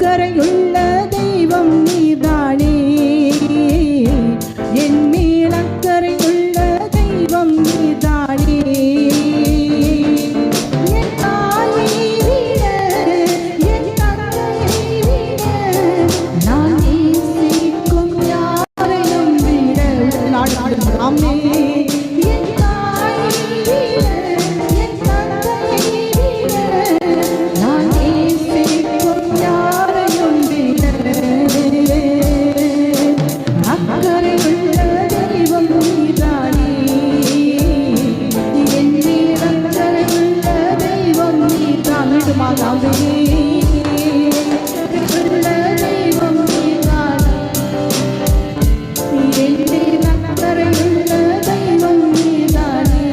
அக்கறையுள்ள தெய்வம் நீதானே, என் மேல் அக்கறையுள்ள தெய்வம் நீதானே. என் தாயை விட, என் தந்தையை விட, நான் நேசிக்கும் யாரையும் விட நாடாமே. என் தாயை விட, என் தந்தையை விட, நான் நேசிக்கும் யாரையும் விட அக்கறையுள்ள தெய்வம் நீதானே, என் மேல் அக்கறையுள்ள தெய்வம் நீதான். மீண்டுமாகவே அக்கறையுள்ள தெய்வம் நீதானே, என் மேல் அக்கறையுள்ள தெய்வம் நீதானே.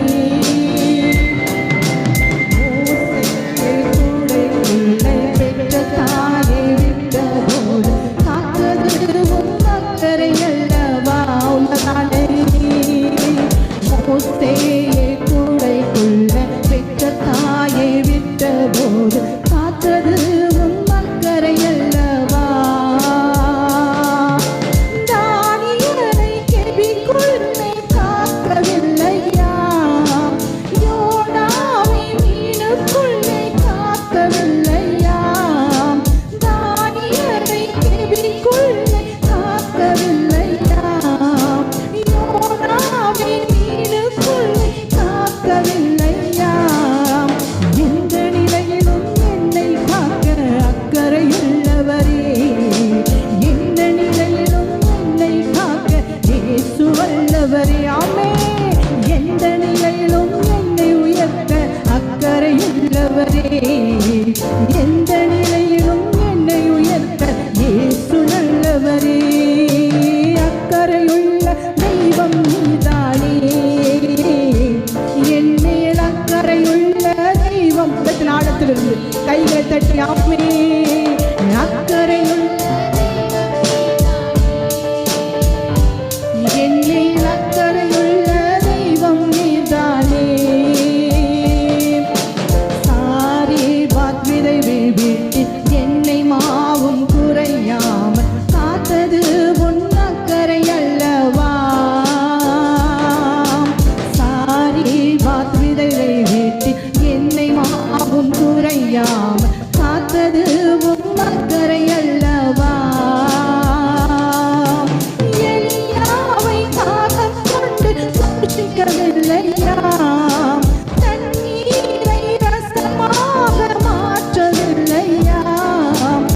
கூடைக்குள்ளே பெற்ற தாயை விட்டபோது காத்தது உன் அக்கறை அல்லவா, உன்னதானே. மோசேயை கூடைக்குள்ளே பெற்ற தாயை விட்டபோது காத்தது உன் அக்கறை அல்லவா. தானியேலை கெபிக்குள்ளே காக்கவில்லையா, யோனாவை மீனுக்குள்ளே காக்கவில்லையா. தானியேலை கெபிக்குள்ளே காக்கவில்லையா, யோனாவை மீனுக்குள்ளே காக்கவில்லையா. எந்த நிலையிலும் என்னை காக்க அக்கறையுள்ளவரே, எந்த நிலையிலும் என்னை காக்க இயேசு வல்லவரே. ஆமே. எந்த நிலையிலும் என்னை உயர்த்த அக்கறையுள்ளவரே, எந்த நிலையிலும் என்னை உயர்த்த இயேசு நல்லவரே. அக்கறையுள்ள தெய்வம் நீதானே, என் மேல் அக்கறையுள்ள தெய்வம். ஆழத்திலிருந்து கைகளை தட்டி ஆமே. அக்கறையுள்ள